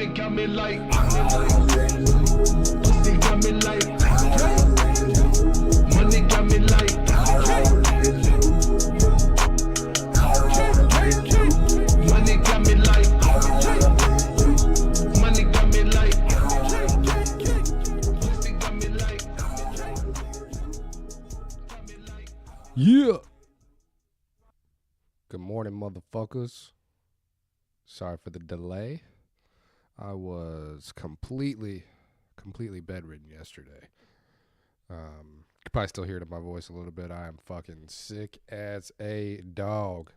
Money got me like, pussy got me like, money got me like, money got me like, money got me like, pussy got me like, Yeah. Good morning, motherfuckers. Sorry for the delay. I was completely bedridden yesterday. You can probably still hear it in my voice a little bit. I am fucking sick as a dog.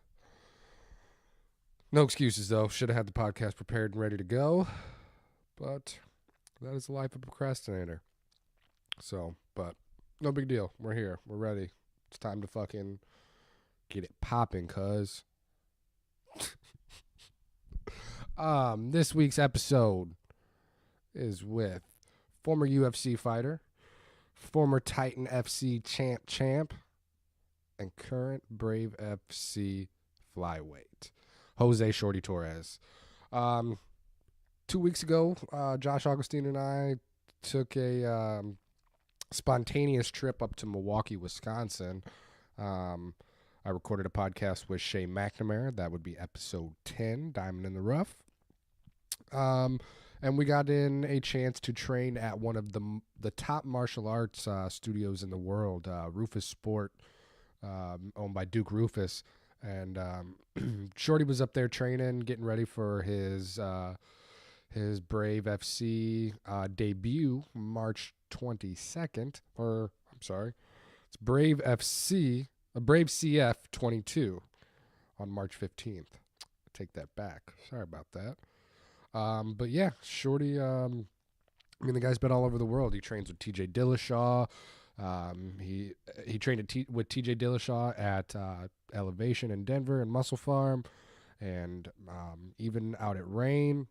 No excuses, though. Should have had the podcast prepared and ready to go. But that is the life of a procrastinator. So, but no big deal. We're here. We're ready. It's time to fucking get it popping, cuz. This week's episode is with former UFC fighter, former Titan FC champ, and current Brave FC flyweight, Jose Shorty Torres. 2 weeks ago, Josh Augustine and I took a spontaneous trip up to Milwaukee, Wisconsin. I recorded a podcast with Shay McNamara. That would be episode 10, Diamond in the Rough. And we got in a chance to train at one of the top martial arts studios in the world, Rufus Sport, owned by Duke Rufus. And Shorty was up there training, getting ready for his Brave FC debut, March 22nd. Or, I'm sorry, it's Brave FC, Brave CF 22 on March 15th. Take that back. Sorry about that. But yeah, Shorty, the guy's been all over the world. He trains with TJ Dillashaw. He trained with TJ Dillashaw at Elevation in Denver and Muscle Farm, and even out at Rain,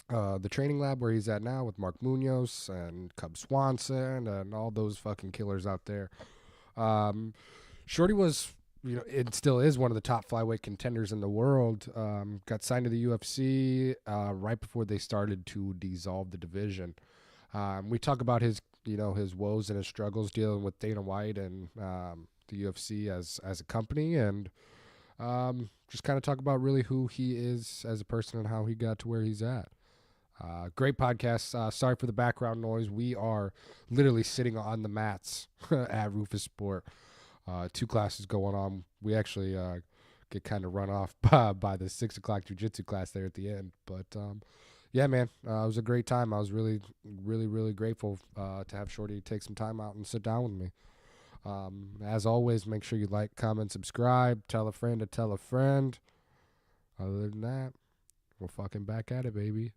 the training lab where he's at now with Mark Munoz and Cub Swanson and all those fucking killers out there. Shorty was, it still is one of the top flyweight contenders in the world. Got signed to the UFC right before they started to dissolve the division. We talk about his woes and his struggles dealing with Dana White and the UFC as a company, and just kind of talk about really who he is as a person and how he got to where he's at. Great podcast. Sorry for the background noise. We are literally sitting on the mats at Rufus Sport. 2 classes going on. We actually get kind of run off by the 6 o'clock jiu-jitsu class there at the end. But yeah, man, it was a great time. I was really grateful to have Shorty take some time out and sit down with me. As always, make sure you like, comment, subscribe, tell a friend to tell a friend. Other than that, we're fucking back at it, baby.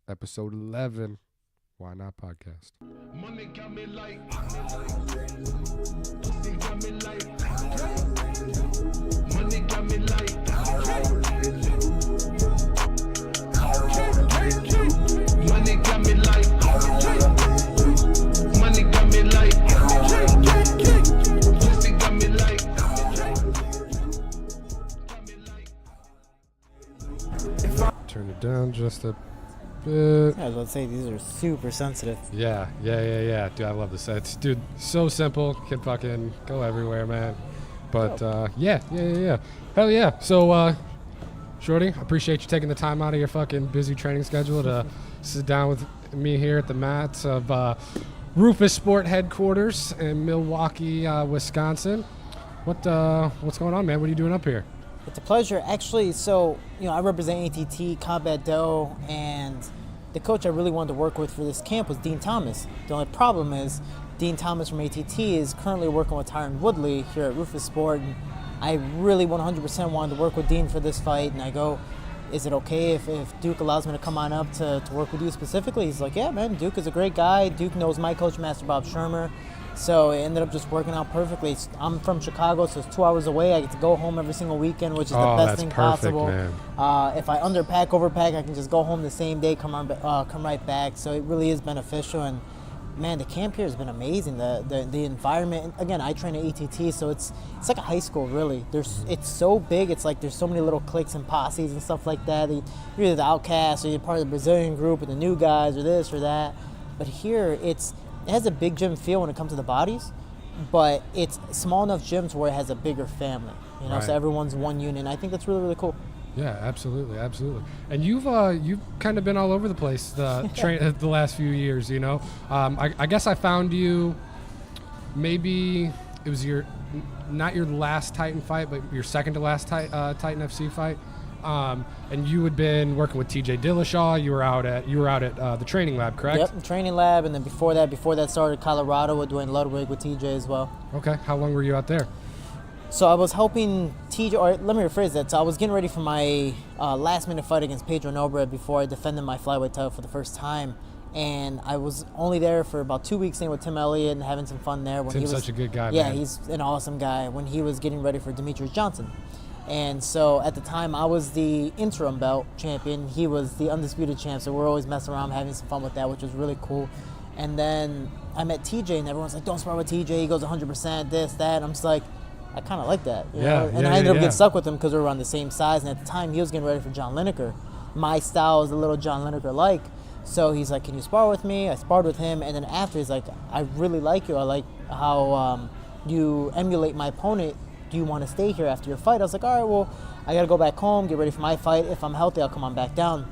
Episode 11. Why Not Podcast. money got me like, pussy got me like, money got me like, money got me like, money got me like, pussy got me like, Turn it down just a bit. I was about to say, these are super sensitive. Yeah. Dude, I love the sets. Dude, so simple. Can fucking go everywhere, man. But, yeah. Hell yeah. So, Shorty, I appreciate you taking the time out of your fucking busy training schedule to sit down with me here at the mats of Rufus Sport headquarters in Milwaukee, Wisconsin. What's going on, man? What are you doing up here? It's a pleasure. Actually, so, I represent ATT, Combat Doe, and the coach I really wanted to work with for this camp was Dean Thomas. The only problem is Dean Thomas from ATT is currently working with Tyron Woodley here at Rufus Sport, and I really 100% wanted to work with Dean for this fight, and I go, is it okay if Duke allows me to come on up to work with you specifically? He's like, yeah, man, Duke is a great guy. Duke knows my coach, Master Bob Shermer. So it ended up just working out perfectly. I'm from Chicago, so it's 2 hours away. I get to go home every single weekend, which is the best thing possible. Man. If I overpack, I can just go home the same day, come right back. So it really is beneficial. And man, the camp here has been amazing. The environment. Again, I train at ATT, so it's like a high school, really. It's so big. It's like there's so many little cliques and posses and stuff like that. You're either the outcasts or you're part of the Brazilian group and the new guys or this or that. But here, it has a big gym feel when it comes to the bodies, but it's small enough gyms where it has a bigger family. You know, Right. so everyone's one unit. I think that's really, really cool. Yeah, absolutely. And you've kind of been all over the place the last few years. You know, I guess I found you. Maybe it was not your last Titan fight, but your second to last Titan FC fight. And you had been working with TJ Dillashaw. You were out at the training lab, correct? Yep, the training lab, and then before that started Colorado with Dwayne Ludwig with TJ as well. Okay, how long were you out there? So I was helping TJ, or let me rephrase that. So I was getting ready for my last-minute fight against Pedro Nobre before I defended my flyweight title for the first time. And I was only there for about 2 weeks staying with Tim Elliott and having some fun there. Tim's such a good guy, yeah, man. he's an awesome guy when he was getting ready for Demetrius Johnson. And so at the time, I was the interim belt champion. He was the undisputed champ. So we're always messing around, having some fun with that, which was really cool. And then I met TJ, and everyone's like, don't spar with TJ. He goes 100%, this, that. And I'm just like, I kind of like that. You know? And I ended up getting stuck with him because we were around the same size. And at the time, he was getting ready for John Lineker. My style is a little John Lineker-like. So he's like, can you spar with me? I sparred with him. And then after, he's like, I really like you. I like how you emulate my opponent. Do you want to stay here after your fight? I was like, all right, well, I got to go back home, get ready for my fight. If I'm healthy, I'll come on back down.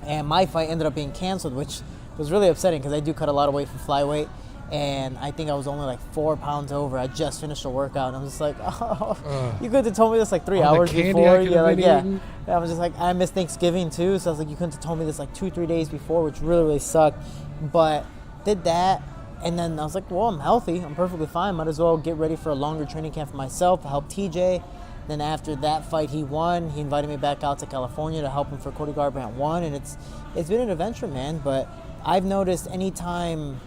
And my fight ended up being canceled, which was really upsetting because I do cut a lot of weight for flyweight. And I think I was only like 4 pounds over. I just finished a workout, and I'm just like, oh, you could have told me this like 3 hours before. Yeah. I was just like, I missed Thanksgiving too, so I was like, you couldn't have told me this like 2-3 days before, which really, really sucked. But did that, and then I was like, well, I'm healthy. I'm perfectly fine. Might as well get ready for a longer training camp for myself, help TJ. Then after that fight, he won. He invited me back out to California to help him for Cody Garbrandt 1, and it's been an adventure, man. But I've noticed anytime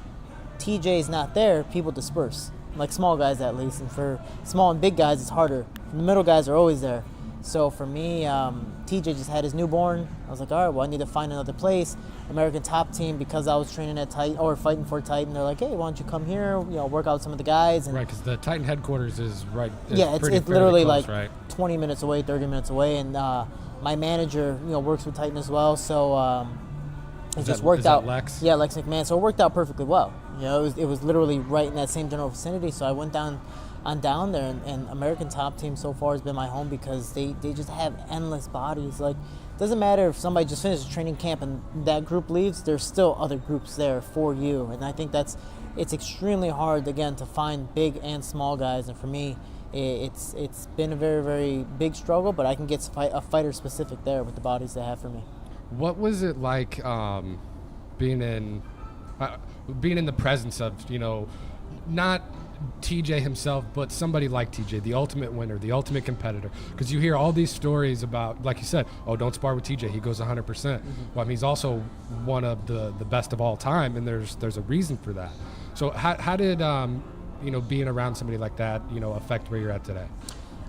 TJ's not there, people disperse, like small guys at least. And for small and big guys, it's harder. The middle guys are always there. So for me, TJ just had his newborn. I was like, all right, well, I need to find another place. American Top Team, because I was training at Titan or fighting for Titan, they're like, hey, why don't you come here? You know, work out with some of the guys. And right, because the Titan headquarters is right. Yeah, it's literally close, like right? 20 minutes away, 30 minutes away, and my manager, works with Titan as well. So it just worked out. Lex? Yeah, Lex McMahon. So it worked out perfectly well. It was literally right in that same general vicinity. So I went down there, and American Top Team so far has been my home because they just have endless bodies. Like, doesn't matter if somebody just finished training camp and that group leaves, there's still other groups there for you. And I think it's extremely hard, again, to find big and small guys. And for me, it's been a very, very big struggle, but I can get a fighter specific there with the bodies they have for me. What was it like being in the presence of, not TJ himself, but somebody like TJ, the ultimate winner, the ultimate competitor? Because you hear all these stories about, like you said, oh, don't spar with TJ, he goes 100%. Well, I mean, he's also one of the best of all time, and there's a reason for that. So how did being around somebody like that affect where you're at today?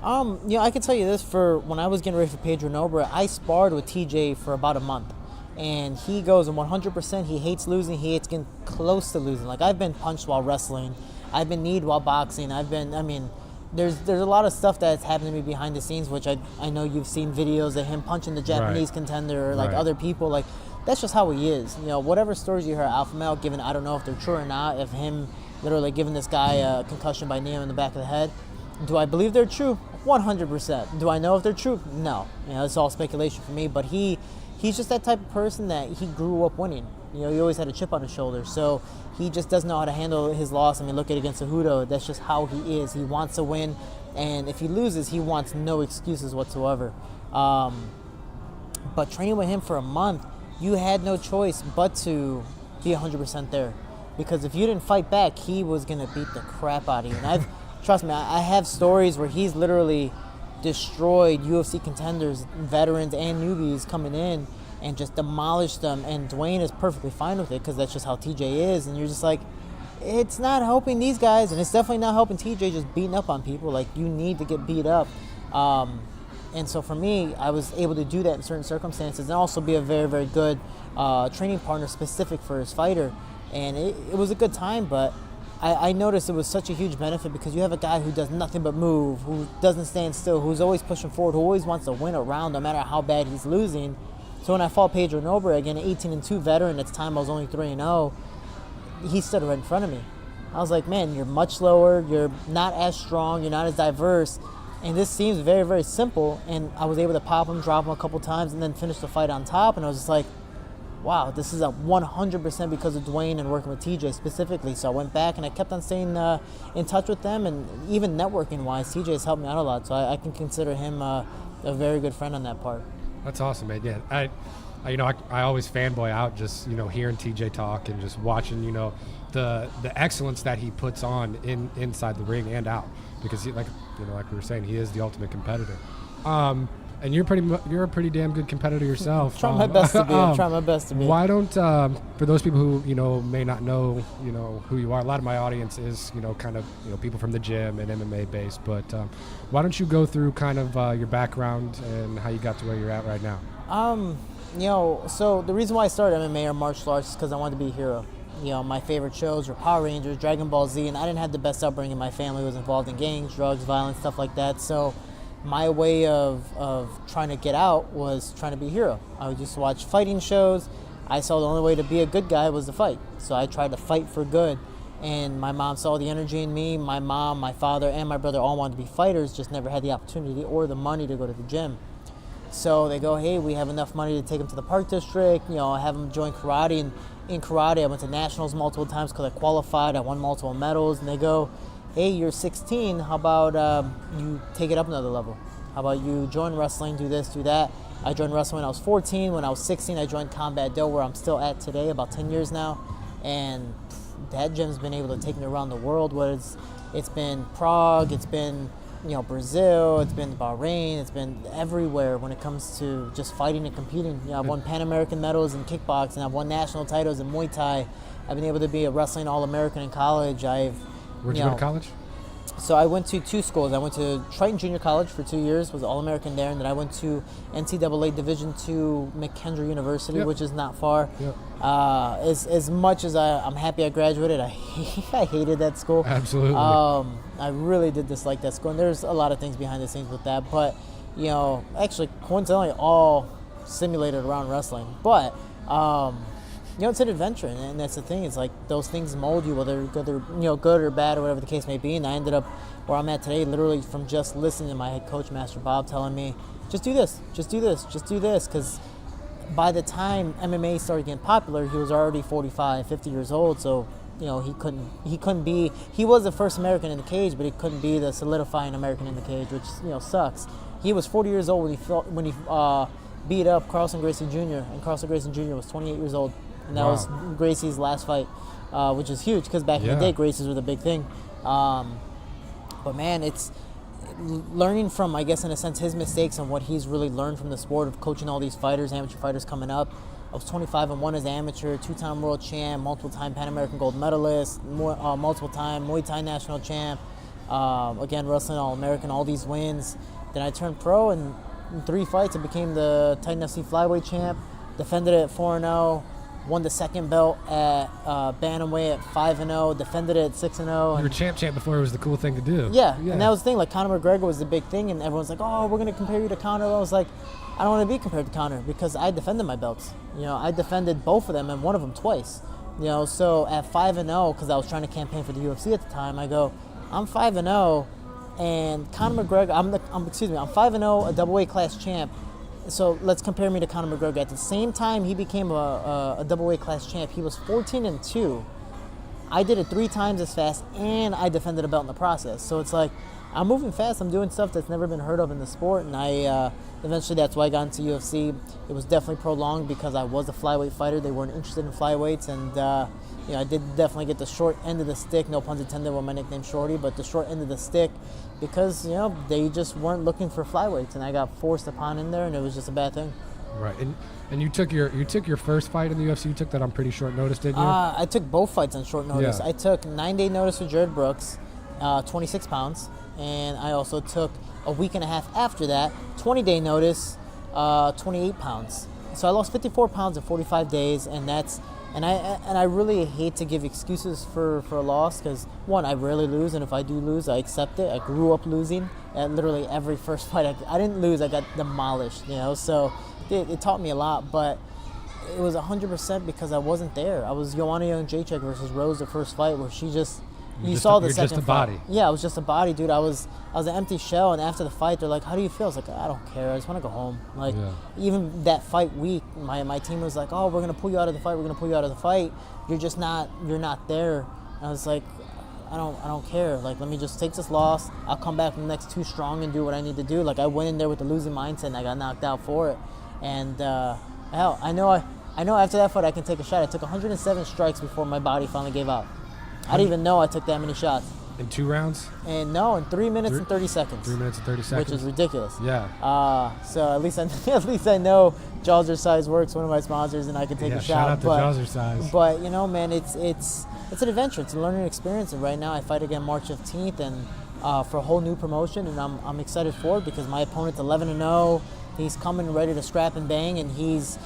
I can tell you this, for when I was getting ready for Pedro Nobre, I sparred with TJ for about a month. And he goes 100%. He hates losing. He hates getting close to losing. Like, I've been punched while wrestling. I've been kneed while boxing. There's a lot of stuff that's happened to me behind the scenes, which I know you've seen videos of him punching the Japanese contender or like other people. Like, that's just how he is. Whatever stories you hear Alpha Male giving, I don't know if they're true or not, of him literally giving this guy a concussion by knee him in the back of the head. Do I believe they're true? 100%. Do I know if they're true? No. It's all speculation for me. But he's just that type of person that he grew up winning. He always had a chip on his shoulder. So he just doesn't know how to handle his loss. I mean, look at it against Cejudo. That's just how he is. He wants to win. And if he loses, he wants no excuses whatsoever. But training with him for a month, you had no choice but to be 100% there. Because if you didn't fight back, he was going to beat the crap out of you. And trust me, I have stories where he's literally destroyed UFC contenders, veterans and newbies coming in and just demolished them. And Dwayne is perfectly fine with it because that's just how TJ is. And you're just like, it's not helping these guys, and it's definitely not helping TJ just beating up on people. Like, you need to get beat up. And so for me, I was able to do that in certain circumstances and also be a very, very good training partner specific for his fighter. and it was a good time. But I noticed it was such a huge benefit because you have a guy who does nothing but move, who doesn't stand still, who's always pushing forward, who always wants to win a round no matter how bad he's losing. So when I fought Pedro Nobre, again, an 18-2 veteran, at the time I was only 3-0, he stood right in front of me. I was like, man, you're much lower, you're not as strong, you're not as diverse, and this seems very, very simple. And I was able to pop him, drop him a couple times, and then finish the fight on top. And I was just like, wow, this is a 100% because of Dwayne and working with TJ specifically. So I went back and I kept on staying in touch with them, and even networking-wise, TJ has helped me out a lot. So I can consider him a very good friend on that part. That's awesome, man. Yeah, I always fanboy out just hearing TJ talk and just watching the excellence that he puts on inside the ring and out, because like we were saying, he is the ultimate competitor. And you're a pretty damn good competitor yourself. Try my best to be. Try my best to be. Why don't for those people who may not know who you are, a lot of my audience is kind of people from the gym and MMA based, but why don't you go through kind of your background and how you got to where you're at right now? So the reason why I started MMA or martial arts is because I wanted to be a hero. My favorite shows were Power Rangers, Dragon Ball Z, and I didn't have the best upbringing. My family was involved in gangs, drugs, violence, stuff like that. So my way of trying to get out was trying to be a hero. I would just watch fighting shows. I saw the only way to be a good guy was to fight. So I tried to fight for good. And my mom saw the energy in me. My mom, my father, and my brother all wanted to be fighters, just never had the opportunity or the money to go to the gym. So they go, hey, we have enough money to take them to the Park District, have them join karate. And in karate, I went to nationals multiple times because I qualified. I won multiple medals. And they go, hey, you're 16. How about you take it up another level? How about you join wrestling, do this, do that? I joined wrestling when I was 14. When I was 16, I joined Combat Do, where I'm still at today, about 10 years now. And that gym's been able to take me around the world. It's been Prague, it's been Brazil, it's been Bahrain, it's been everywhere when it comes to just fighting and competing. I've won Pan American medals in kickboxing, I've won national titles in Muay Thai, I've been able to be a wrestling All-American in college. Where'd you go to college? So I went to two schools. I went to Triton Junior College for 2 years, was All-American there, and then I went to NCAA Division II McKendree University, which is not far. Yep. As much as I'm happy I graduated, I hated that school. Absolutely. I really did dislike that school, and there's a lot of things behind the scenes with that. But, actually, coincidentally, all simulated around wrestling. But, it's an adventure, and that's the thing. It's like those things mold you, whether good or bad or whatever the case may be. And I ended up where I'm at today, literally from just listening to my head coach, Master Bob, telling me, just do this, just do this, just do this. Because by the time MMA started getting popular, he was already 45, 50 years old. So, he was the first American in the cage, but he couldn't be the solidifying American in the cage, which, sucks. He was 40 years old when he beat up Carlson Gracie Jr., and Carlson Gracie Jr. was 28 years old. And that was Gracie's last fight, which is huge because back in the day, Gracie's were the big thing. But man, it's learning from, I guess, in a sense, his mistakes and what he's really learned from the sport of coaching all these fighters, amateur fighters coming up. I was 25-1 as amateur, 2-time world champ, multiple-time Pan American gold medalist, multiple-time Muay Thai national champ, again, wrestling All-American, all these wins. Then I turned pro, and in 3 fights, I became the Titan FC flyweight champ, defended it at 4-0, won the second belt at Bantamweight at 5-0, defended it at 6-0. You were champ before it was the cool thing to do. Yeah, and that was the thing. Like, Conor McGregor was the big thing, and everyone's like, oh, we're going to compare you to Conor. I was like, I don't want to be compared to Conor because I defended my belts. I defended both of them and one of them twice. So at 5-0, because I was trying to campaign for the UFC at the time, I go, I'm 5-0, and Conor McGregor, I'm 5-0, a double weight class champ. So let's compare me to Conor McGregor. At the same time he became a double weight class champ, he was 14-2. I did it 3 times as fast, and I defended a belt in the process. So it's like, I'm moving fast. I'm doing stuff that's never been heard of in the sport, and I eventually that's why I got into UFC. It was definitely prolonged because I was a flyweight fighter. They weren't interested in flyweights, and I did definitely get the short end of the stick. No pun intended with my nickname Shorty, but the short end of the stick because they just weren't looking for flyweights, and I got forced upon in there, and it was just a bad thing. Right, and you took your first fight in the UFC. You took that on pretty short notice, didn't you? I took both fights on short notice. Yeah. I took 9-day notice with Jared Brooks, 26 pounds, and I also took a week and a half after that, 20-day notice, 28 pounds. So I lost 54 pounds in 45 days, and that's And I really hate to give excuses for a loss because, one, I rarely lose, and if I do lose, I accept it. I grew up losing at literally every first fight. I didn't lose, I got demolished, so it taught me a lot, but it was 100% because I wasn't there. I was Joanna Jędrzejczyk versus Rose, the first fight, where she just, you saw the second just a fight. body. Yeah, I was just a body, dude. I was an empty shell, and after the fight, they're like, "How do you feel?" I was like, "I don't care. I just want to go home." Like, even that fight week, my team was like, "Oh, we're gonna pull you out of the fight. We're gonna pull you out of the fight. You're not there." And I was like, I don't care. Like, let me just take this loss. I'll come back from the next two strong and do what I need to do. Like, I went in there with the losing mindset, and I got knocked out for it. And hell, I know after that fight I can take a shot. I took 107 strikes before my body finally gave out. I didn't even know I took that many shots. In 2 rounds? And no, in 3 minutes and 30 seconds. 3 minutes and 30 seconds. Which is ridiculous. Yeah. So at least I know Jazzercise Works, one of my sponsors, and I can take a shot. Shout out to Jazzercise. But man, it's an adventure. It's a learning experience. And right now I fight again March 15th and for a whole new promotion, and I'm excited for it because my opponent's 11-0. He's coming ready to scrap and bang, and he's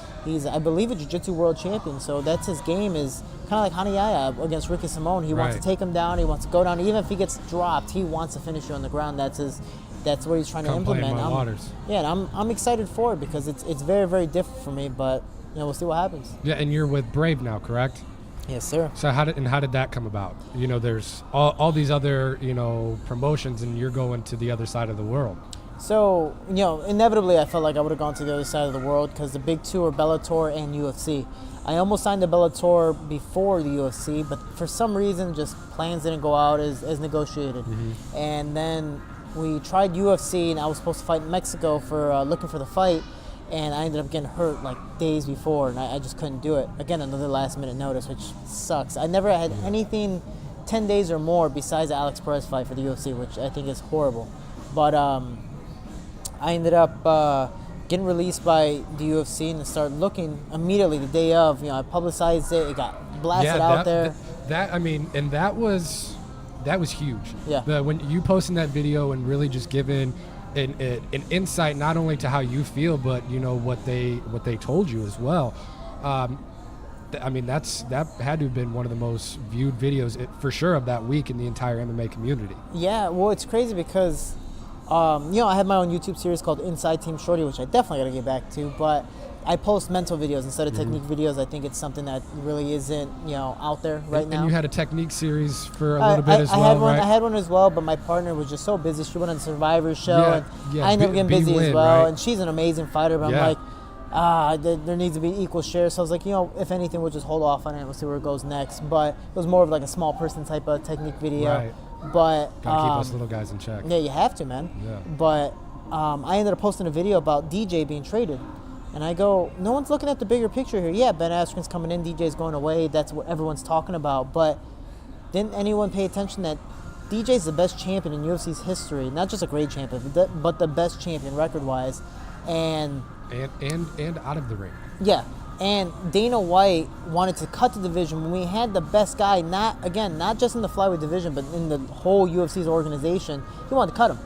I believe a jiu-jitsu world champion. So that's his game, is kind of like Hanayaya against Ricky Simone. He wants to take him down. He wants to go down. Even if he gets dropped, he wants to finish you on the ground. That's what he's trying to implement. And I'm excited for it because it's very, very different for me. But we'll see what happens. Yeah, and you're with Brave now, correct? Yes, sir. So how did that come about? There's all these other promotions, and you're going to the other side of the world. So, inevitably I felt like I would have gone to the other side of the world because the big two are Bellator and UFC. I almost signed to Bellator before the UFC, but for some reason just plans didn't go out as negotiated. Mm-hmm. And then we tried UFC, and I was supposed to fight in Mexico for looking for the fight, and I ended up getting hurt like days before, and I just couldn't do it. Again, another last minute notice, which sucks. I never had anything 10 days or more besides the Alex Perez fight for the UFC, which I think is horrible. But I ended up getting released by the UFC and started looking immediately the day of. I publicized it. It got blasted out there. And that was huge. Yeah. When you posting that video and really just giving an insight not only to how you feel, but what they told you as well. That had to have been one of the most viewed videos for sure of that week in the entire MMA community. Yeah. Well, it's crazy because. I have my own YouTube series called Inside Team Shorty, which I definitely got to get back to, but I post mental videos instead of technique videos. I think it's something that really isn't, out there right now. And you had a technique series for a little bit as well, right? I had one as well, but my partner was just so busy. She went on the Survivor show, and I ended up getting busy as well. Right? And she's an amazing fighter, but I'm like, there needs to be equal share. So I was like, if anything, we'll just hold off on it. We'll see where it goes next. But it was more of like a small person type of technique video. Right. But gotta keep us little guys in check. Yeah, you have to, man. Yeah. But I ended up posting a video about DJ being traded, and I go, no one's looking at the bigger picture here. Yeah, Ben Askren's coming in, DJ's going away. That's what everyone's talking about. But didn't anyone pay attention that DJ's the best champion in UFC's history? Not just a great champion, but the best champion record-wise, and out of the ring. Yeah. And Dana White wanted to cut the division when we had the best guy, not just in the flyweight division, but in the whole UFC's organization. He wanted to cut him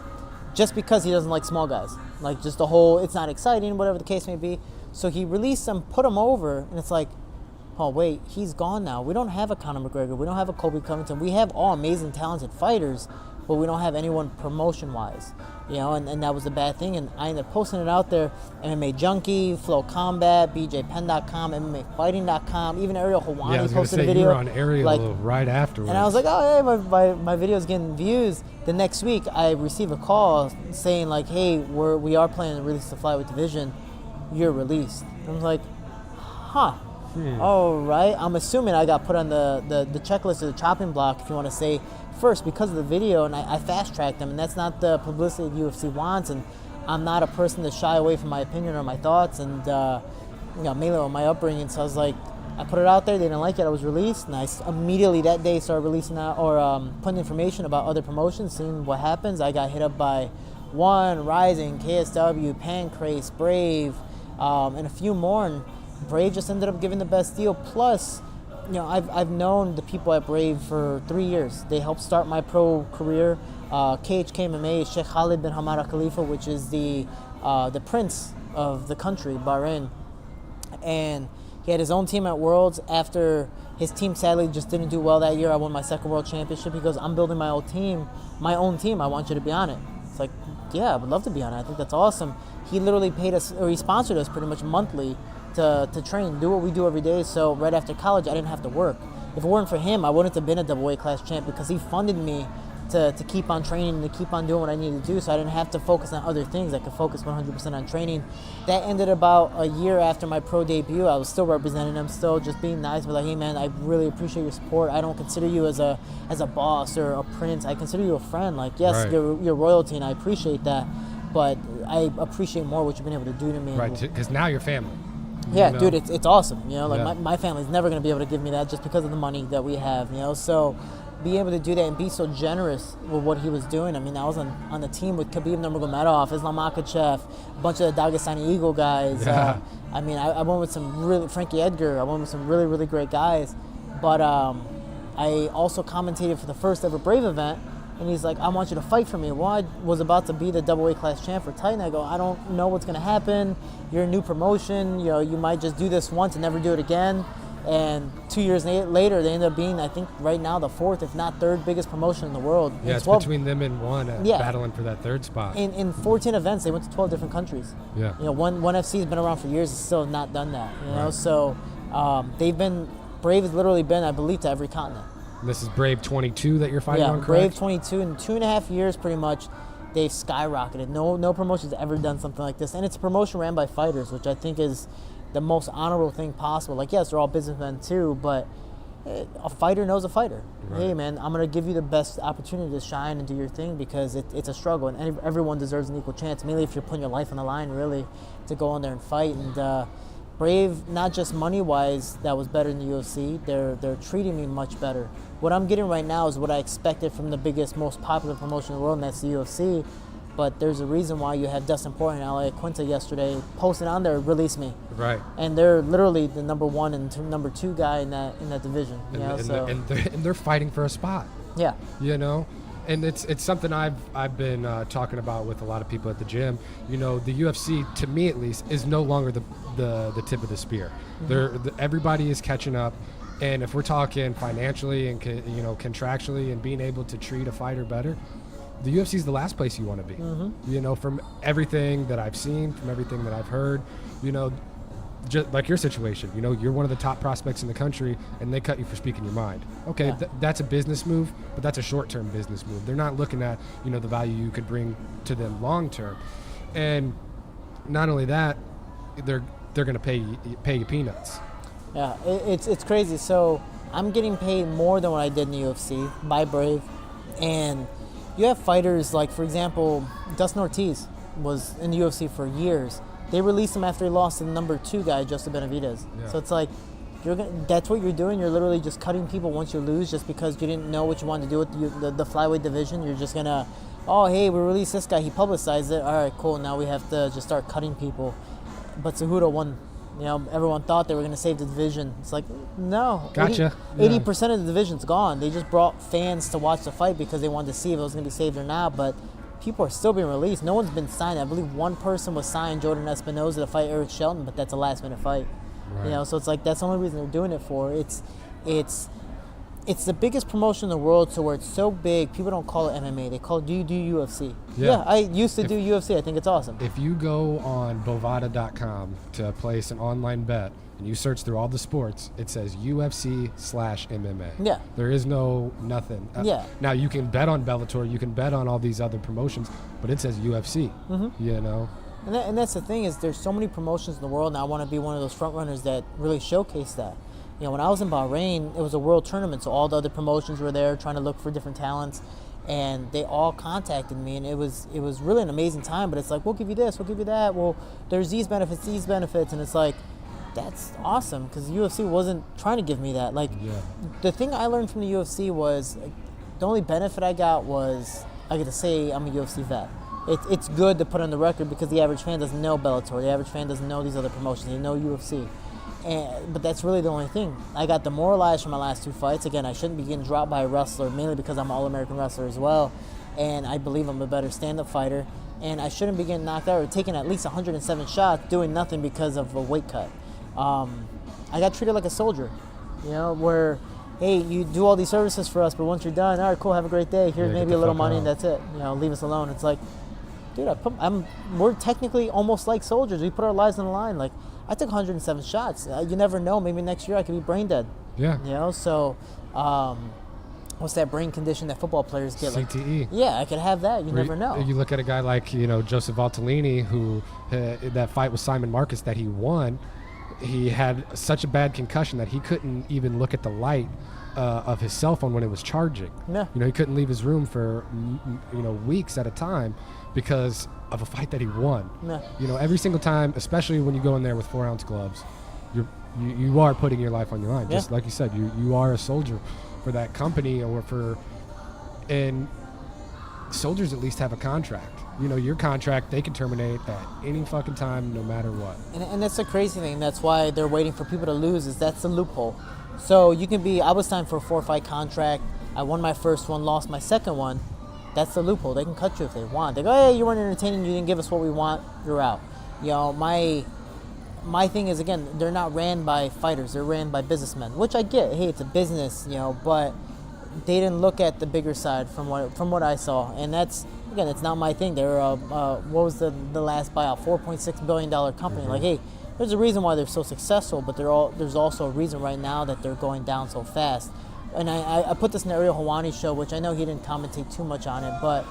just because he doesn't like small guys. Like, just the whole, it's not exciting, whatever the case may be. So he released him, put him over, and it's like, oh, wait, he's gone now. We don't have a Conor McGregor. We don't have a Colby Covington. We have all amazing, talented fighters, but we don't have anyone promotion-wise. And that was a bad thing. And I ended up posting it out there. MMA Junkie, Flow Combat, BJPenn.com, MMAfighting.com, even Ariel Helwani posted a video. You were on Ariel right afterwards. And I was like, oh, hey, my video's getting views. The next week, I received a call saying, like, hey, we are planning to release the flyweight division. You're released. And I was like, huh. All right. I'm assuming I got put on the checklist or the chopping block, if you want to say, first because of the video, and I fast-tracked them, and that's not the publicity the UFC wants, and I'm not a person to shy away from my opinion or my thoughts, and mainly with my upbringing. So I was like, I put it out there, they didn't like it, I was released, and I immediately that day started releasing out or putting information about other promotions, seeing what happens. I got hit up by One, Rising, KSW, Pancrase, Brave, and a few more, and Brave just ended up giving the best deal. Plus, I've known the people at Brave for 3 years. They helped start my pro career. KHK MMA, Sheikh Khalid bin Hamad Al Khalifa, which is the prince of the country, Bahrain, and he He had his own team at Worlds. After his team sadly just didn't do well that year, I won my second World Championship. He goes, I'm building my own team. I want you to be on it. It's like, yeah, I would love to be on it. I think that's awesome. He literally paid us, or he sponsored us pretty much monthly to train, do what we do every day. So right after college, I didn't have to work. If it weren't for him, I wouldn't have been a double weight class champ because he funded me to keep on training and to keep on doing what I needed to do, so I didn't have to focus on other things. I could focus 100% on training. That ended about a year after my pro debut. I was still representing him, still just being nice, but like, hey man, I really appreciate your support. I don't consider you as a boss or a prince. I consider you a friend. Like, yes, Right. you're royalty, and I appreciate that, but I appreciate more what you've been able to do to me. Right, because now you're family. Yeah, You know? dude, it's awesome. You know, like Yeah. my family's never gonna be able to give me that just because of the money that we have. You know, so be able to do that and be so generous with what he was doing. I mean, I was on the team with Khabib Nurmagomedov, Islam Makhachev, a bunch of the Dagestani Eagle guys. Yeah. I mean, I went with some really Frankie Edgar. I went with some really, really great guys. But I also commentated for the first ever Brave event. And he's like, I want you to fight for me. Well, I was about to be the double weight class champ for Titan. I go, I don't know what's going to happen. You're a new promotion. You know, you might just do this once and never do it again. And 2 years later, they end up being, I think, right now the fourth, if not third biggest promotion in the world. Yeah, In it's 12 between them and one Yeah. battling for that third spot. In 14 events, they went to 12 different countries. Yeah. You know, one FC has been around for years and still have not done that. You know, Right. so Brave has literally been, I believe, to every continent. And this is Brave 22 that you're fighting Yeah, on, Brave correct? 22 in 2.5 years, pretty much, they've skyrocketed. No promotion's ever done something like this, and it's a promotion ran by fighters, which I think is the most honorable thing possible. Like, yes, they're all businessmen too, but a fighter knows a fighter. Right. Hey, man, I'm gonna give you the best opportunity to shine and do your thing because it's a struggle, and everyone deserves an equal chance. Mainly if you're putting your life on the line, really, to go in there and fight. And Brave, not just money-wise, that was better than the UFC. They're treating me much better. What I'm getting right now is what I expected from the biggest, most popular promotion in the world, and that's the UFC. But there's a reason why you have Dustin Poirier and Ally Quinta yesterday posted on there, release me. Right. And they're literally the number one and number two guy in that division. You know, And they're fighting for a spot. yeah. You know, and it's something I've been talking about with a lot of people at the gym. You know, the UFC, to me at least, is no longer the tip of the spear. Everybody is catching up, and if we're talking financially and contractually and being able to treat a fighter better, the UFC is the last place you want to be. You know, from everything that I've seen, from everything that I've heard, you know, just like your situation, you know, you're one of the top prospects in the country and they cut you for speaking your mind. Okay, Yeah. That's a business move, but that's a short-term business move. They're not looking at, you know, the value you could bring to them long-term. And not only that, they're going to pay you peanuts. Yeah, it's crazy. So I'm getting paid more than what I did in the UFC by Brave, and you have fighters like, for example, Dustin Ortiz was in the UFC for years. They released him after he lost to the number 2 guy, Joseph Benavidez. Yeah. So it's like, that's what you're doing. You're literally just cutting people once you lose, just because you didn't know what you wanted to do with the flyweight division. You're just gonna, oh hey, we released this guy. He publicized it. All right, cool. Now we have to just start cutting people. But Cejudo won. You know, everyone thought they were going to save the division. It's like, no. Gotcha. 80% of the division's gone. They just brought fans to watch the fight because they wanted to see if it was going to be saved or not. But people are still being released. No one's been signed. I believe one person was signed, Jordan Espinoza, to fight Eric Shelton, but that's a last-minute fight. Right. You know, so it's like that's the only reason they're doing it for. It's the biggest promotion in the world, so where it's so big, people don't call it MMA. They call it, do you do UFC? Yeah. I used to do UFC. I think it's awesome. If you go on Bovada.com to place an online bet and you search through all the sports, it says UFC/MMA. Yeah. There is no nothing. Yeah. Now you can bet on Bellator, you can bet on all these other promotions, but it says UFC. You know. And that's the thing, is there's so many promotions in the world, and I want to be one of those front runners that really showcase that. You know, when I was in Bahrain, it was a world tournament, so all the other promotions were there trying to look for different talents, and they all contacted me, and it was really an amazing time. But it's like, we'll give you this, we'll give you that. Well, there's these benefits, and it's like, that's awesome, because UFC wasn't trying to give me that. Like, Yeah. the thing I learned from the UFC was, the only benefit I got was I get to say I'm a UFC vet. It's good to put on the record because the average fan doesn't know Bellator, the average fan doesn't know these other promotions, they know UFC. But that's really the only thing. I got demoralized from my last 2 fights. Again, I shouldn't be getting dropped by a wrestler, mainly because I'm an All-American wrestler as well, and I believe I'm a better stand-up fighter. And I shouldn't be getting knocked out or taking at least 107 shots doing nothing because of a weight cut. I got treated like a soldier, where, hey, you do all these services for us, but once you're done, all right, cool, have a great day. Here's Yeah, maybe get a the little fuck money, out. and that's it. Leave us alone. It's like, dude, we're technically almost like soldiers. We put our lives on the line. Like, I took 107 shots. You never know. Maybe next year I could be brain dead. Yeah. So, what's that brain condition that football players get? Like, CTE. yeah, I could have that. You Where never know. You look at a guy like, Joseph Valtellini, who that fight with Simon Marcus that he won, he had such a bad concussion that he couldn't even look at the light of his cell phone when it was charging. Yeah. He couldn't leave his room for, weeks at a time because of a fight that he won. Yeah. Every single time, especially when you go in there with 4-ounce gloves, you are putting your life on your line. Yeah. Just like you said, you are a soldier for that company and soldiers at least have a contract. Your contract, they can terminate at any fucking time, no matter what. And that's the crazy thing. That's why they're waiting for people to lose. That's the loophole. So you can be. I was signed for a 4-fight contract. I won my first one, lost my second one. That's the loophole. They can cut you if they want. They go, hey, you weren't entertaining. You didn't give us what we want. You're out. My thing is, again, they're not ran by fighters. They're ran by businessmen, which I get. Hey, it's a business, but they didn't look at the bigger side from what I saw, and that's, again, it's not my thing. They're what was the last buyout? $4.6 billion company. Mm-hmm. Like, hey, there's a reason why they're so successful, but there's also a reason right now that they're going down so fast. And I put this in the Ariel Helwani show, which I know he didn't commentate too much on it, but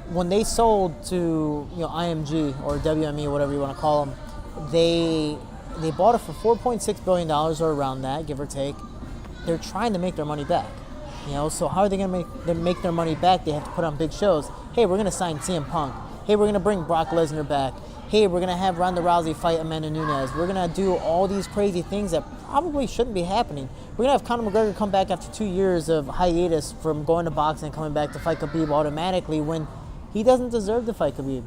when they sold to IMG or WME, whatever you want to call them, they bought it for $4.6 billion or around that, give or take. They're trying to make their money back. So how are they going to make their money back? They have to put on big shows. Hey, we're going to sign CM Punk. Hey, we're going to bring Brock Lesnar back. Hey, we're going to have Ronda Rousey fight Amanda Nunes. We're going to do all these crazy things that probably shouldn't be happening. We're going to have Conor McGregor come back after 2 years of hiatus from going to boxing and coming back to fight Khabib automatically when he doesn't deserve to fight Khabib.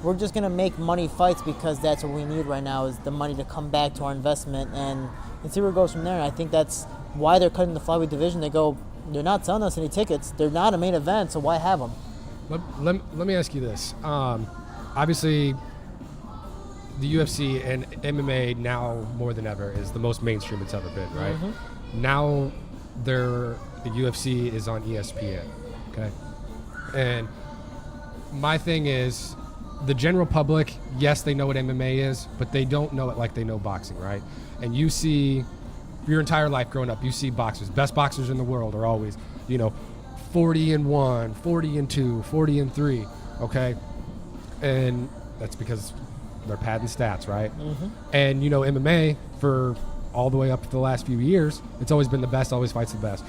We're just going to make money fights because that's what we need right now, is the money to come back to our investment and see where it goes from there. And I think that's why they're cutting the flyweight division. They go, they're not selling us any tickets. They're not a main event, so why have them? Let me ask you this. Obviously, the UFC and MMA now more than ever is the most mainstream it's ever been, right? Mm-hmm. Now the UFC is on ESPN, okay? And my thing is, the general public, yes, they know what MMA is, but they don't know it like they know boxing, right? And you see, your entire life growing up, you see boxers, best boxers in the world are always, 40-1, 40-2, 40-3, okay? And that's because they're padding stats, right? Mm-hmm. And, MMA, for all the way up to the last few years, it's always been the best, always fights the best.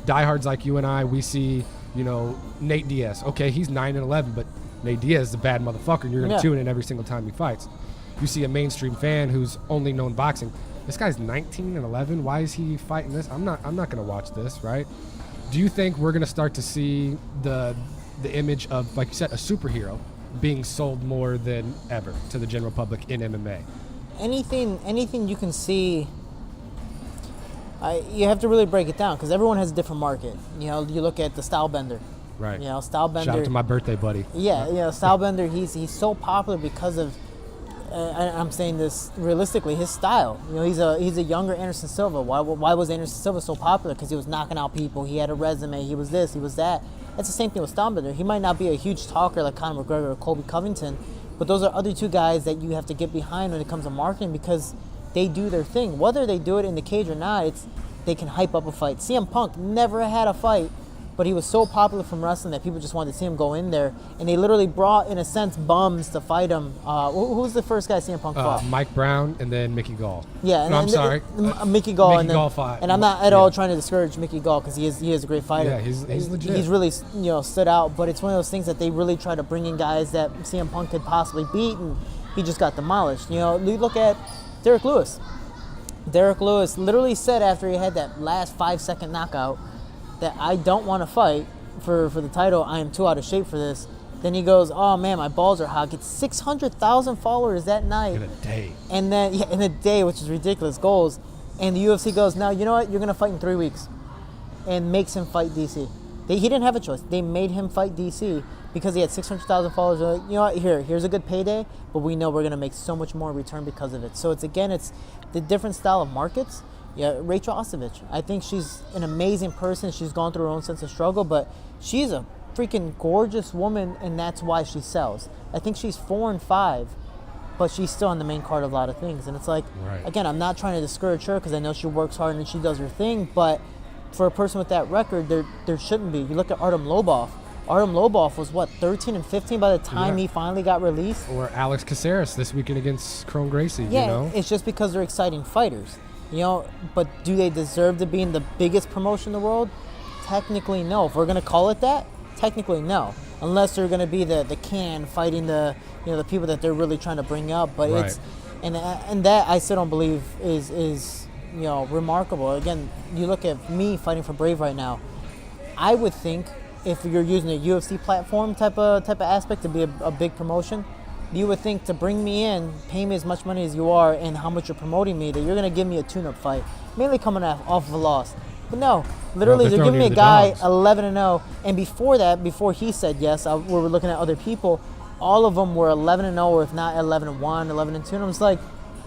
Diehards like you and I, we see, Nate Diaz. Okay, he's 9-11, but Nate Diaz is a bad motherfucker, and you're going to tune in every single time he fights. You see a mainstream fan who's only known boxing. This guy's 19-11. Why is he fighting this? I'm not going to watch this, right? Do you think we're going to start to see the image of, like you said, a superhero being sold more than ever to the general public in MMA? Anything you can see, you have to really break it down because everyone has a different market. You look at the Stylebender. Right. Stylebender. Shout out to my birthday buddy. Yeah, Stylebender, he's so popular because of, I'm saying this realistically, his style. He's a younger Anderson Silva. Why was Anderson Silva so popular? Because he was knocking out people. He had a resume. He was this. He was that. That's the same thing with Stylebender. He might not be a huge talker like Conor McGregor or Colby Covington, but those are other two guys that you have to get behind when it comes to marketing because they do their thing. Whether they do it in the cage or not, they can hype up a fight. CM Punk never had a fight, but he was so popular from wrestling that people just wanted to see him go in there. And they literally brought, in a sense, bums to fight him. Who was the first guy CM Punk fought? Mike Brown and then Mickey Gall. Yeah. I'm sorry. Mickey Gall. Mickey Gall fought. And I'm not at all trying to discourage Mickey Gall because he is a great fighter. Yeah, he's legit. He's really stood out. But it's one of those things that they really try to bring in guys that CM Punk could possibly beat, and he just got demolished. You look at Derek Lewis. Derek Lewis literally said after he had that last 5-second knockout that I don't want to fight for the title. I am too out of shape for this. Then he goes, oh man, my balls are hot. Gets 600,000 followers that night. In a day. And then, in a day, which is ridiculous goals. And the UFC goes, now, you know what? You're going to fight in 3 weeks. And makes him fight DC. He didn't have a choice. They made him fight DC because he had 600,000 followers. They're like, you know what? Here's a good payday, but we know we're gonna make so much more in return because of it. So it's the different style of markets. Yeah, Rachel Ostovich. I think she's an amazing person. She's gone through her own sense of struggle, but she's a freaking gorgeous woman, and that's why she sells. I think she's 4 and 5, but she's still on the main card of a lot of things. And it's like, again, I'm not trying to discourage her because I know she works hard and she does her thing, but for a person with that record, there shouldn't be. You look at Artem Lobov. Artem Lobov was, 13 and 15 by the time he finally got released? Or Alex Caceres this weekend against Chrome Gracie, Yeah, you know? It's just because they're exciting fighters. You know, but do they deserve to be in the biggest promotion in the world? Technically, no. If we're going to call it that, technically, no. Unless they're going to be the can fighting the people that they're really trying to bring up. But it's and that I still don't believe is remarkable. Again, you look at me fighting for Brave right now. I would think if you're using a UFC platform type of aspect to be a big promotion, you would think to bring me in, pay me as much money as you are, and how much you're promoting me, that you're going to give me a tune-up fight, mainly coming off of a loss. But no, literally, they're giving me a guy 11-0, and before that, before he said yes, we were looking at other people, all of them were 11-0, or if not 11-1, 11-2, and I was like,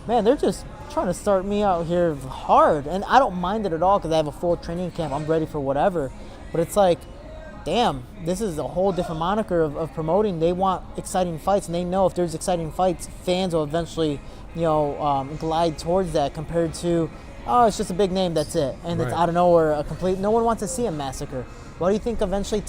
man, they're just trying to start me out here hard, and I don't mind it at all because I have a full training camp. I'm ready for whatever, but it's like, damn, this is a whole different moniker of promoting. They want exciting fights, and they know if there's exciting fights, fans will eventually, glide towards that compared to, oh, it's just a big name, that's it. And it's out of nowhere, no one wants to see a massacre. Why do you think eventually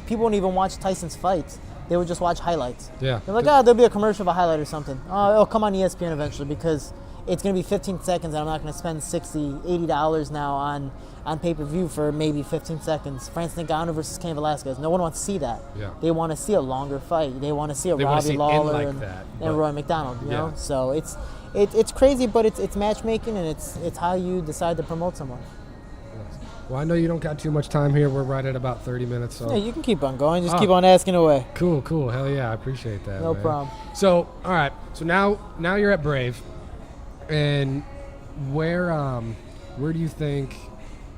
people won't even watch Tyson's fights? They would just watch highlights. Yeah. They're like, there'll be a commercial of a highlight or something. Oh, it'll come on ESPN eventually because it's going to be 15 seconds and I'm not going to spend $60, $80 now on pay-per-view for maybe 15 seconds. Francis Ngannou versus Cain Velasquez. No one wants to see that. Yeah. They want to see a longer fight. They want to see Robbie Lawler and Roy McDonald. You know, so it's crazy, but it's matchmaking and it's how you decide to promote someone. Well, I know you don't got too much time here. We're right at about 30 minutes. So. Yeah, you can keep on going. Just keep on asking away. Cool. Hell yeah, I appreciate that. No man. problem. So, all right. So now you're at Brave, and where do you think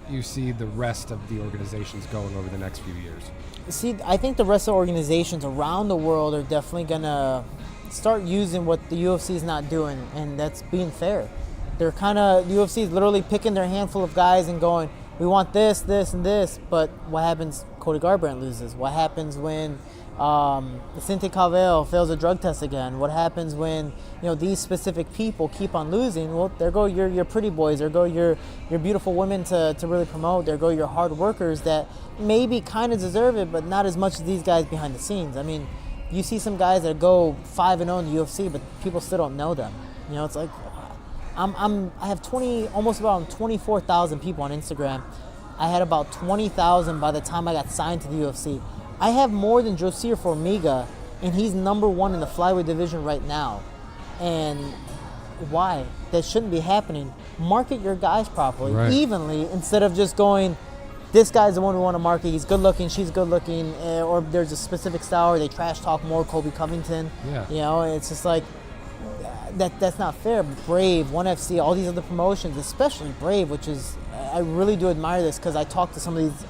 you see the rest of the organizations going over the next few years? See, I think the rest of the organizations around the world are definitely gonna start using what the UFC is not doing, and that's being fair. They're the UFC is literally picking their handful of guys and going, we want this, this, and this, but what happens? Cody Garbrandt loses. What happens when Vicente Calvel fails a drug test again? What happens when these specific people keep on losing? Well, there go your pretty boys. There go your beautiful women to really promote. There go your hard workers that maybe kind of deserve it, but not as much as these guys behind the scenes. I mean, you see some guys that go 5-0 in the UFC, but people still don't know them. It's like I have almost about 24,000 people on Instagram. I had about 20,000 by the time I got signed to the UFC. I have more than Josier Formiga, and he's number 1 in the flyweight division right now. And why? That shouldn't be happening. Market your guys properly, evenly, instead of just going, this guy's the one we want to market. He's good looking, she's good looking, or there's a specific style where they trash talk more Colby Covington. Yeah. It's just like, that's not fair. Brave, ONE FC, all these other promotions, especially Brave, which is, I really do admire this because I talked to some of these,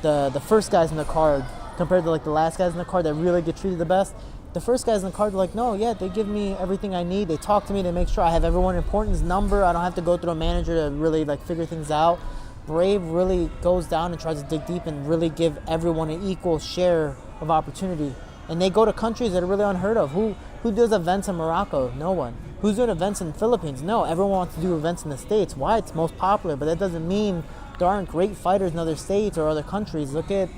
the first guys in the card compared to like the last guys in the card that really get treated the best. The first guys in the card are like, no, they give me everything I need. They talk to me, they make sure I have everyone important's number. I don't have to go through a manager to really like figure things out. Brave really goes down and tries to dig deep and really give everyone an equal share of opportunity. And they go to countries that are really unheard of. Who does events in Morocco? No one. Who's doing events in the Philippines? No, everyone wants to do events in the States. Why? It's most popular, but that doesn't mean there aren't great fighters in other states or other countries. Look at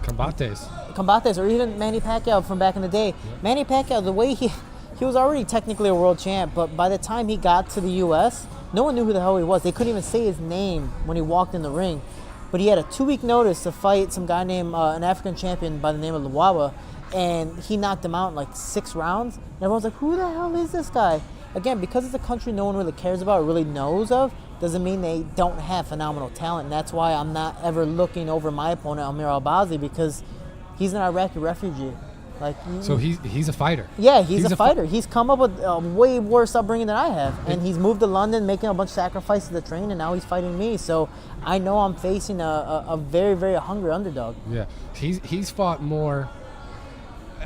Combates, or even Manny Pacquiao from back in the day. Yeah. Manny Pacquiao, the way he was already technically a world champ, but by the time he got to the U.S., no one knew who the hell he was. They couldn't even say his name when he walked in the ring. But he had a 2-week notice to fight some guy named an African champion by the name of Luwawa, and he knocked him out in like 6 rounds. And everyone's like, who the hell is this guy? Again, because it's a country no one really cares about or really knows of, doesn't mean they don't have phenomenal talent. And that's why I'm not ever looking over my opponent, Amir Albazi, because he's an Iraqi refugee. So he's a fighter. Yeah, he's a fighter. He's come up with a way worse upbringing than I have. And he's moved to London, making a bunch of sacrifices to train, and now he's fighting me. So I know I'm facing a very, very hungry underdog. Yeah, he's fought more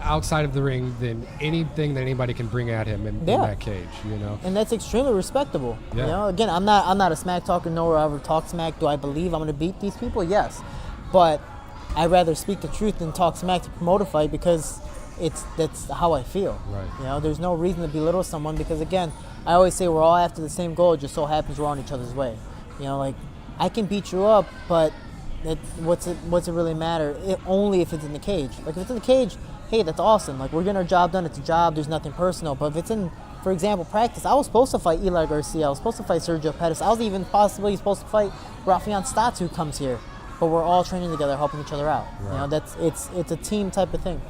outside of the ring than anything that anybody can bring at him in that cage, you know. And that's extremely respectable. Yeah. You know, again, I'm not a smack talker, nor will I ever talk smack. Do I believe I'm going to beat these people? Yes. But I'd rather speak the truth than talk smack to promote a fight because that's how I feel. Right. You know, there's no reason to belittle someone because, again, I always say we're all after the same goal. It just so happens we're on each other's way. You know, like, I can beat you up, but what's it really matter? Only if it's in the cage. Like, if it's in the cage, hey, that's awesome. Like, we're getting our job done. It's a job. There's nothing personal. But if it's in, for example, practice, I was supposed to fight Eli Garcia. I was supposed to fight Sergio Pettis. I was even possibly supposed to fight Rafian Stotts, who comes here. But we're all training together, helping each other out. Right. You know, it's a team type of thing.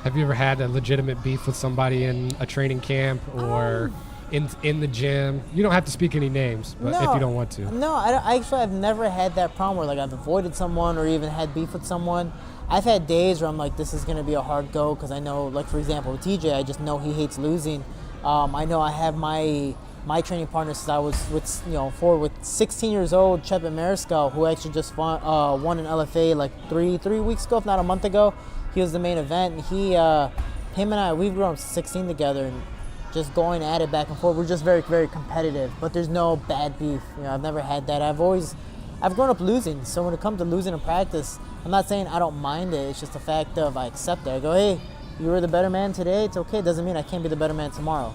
Have you ever had a legitimate beef with somebody in a training camp or in the gym? You don't have to speak any names, but if you don't want to. No, I've never had that problem where, like, I've avoided someone or even had beef with someone. I've had days where I'm like, this is going to be a hard go because I know, like, for example, with TJ, I just know he hates losing. I know I have my training partner since I was with 16 years old, Chepin Mariscal, who actually just won an LFA like three weeks ago, if not a month ago. He was the main event. And him and I, we've grown up 16 together and just going at it back and forth. We're just very, very competitive, but there's no bad beef. You know, I've never had that. I've grown up losing. So when it comes to losing in practice, I'm not saying I don't mind it. It's just the fact of I accept it. I go, hey, you were the better man today. It's okay. It doesn't mean I can't be the better man tomorrow.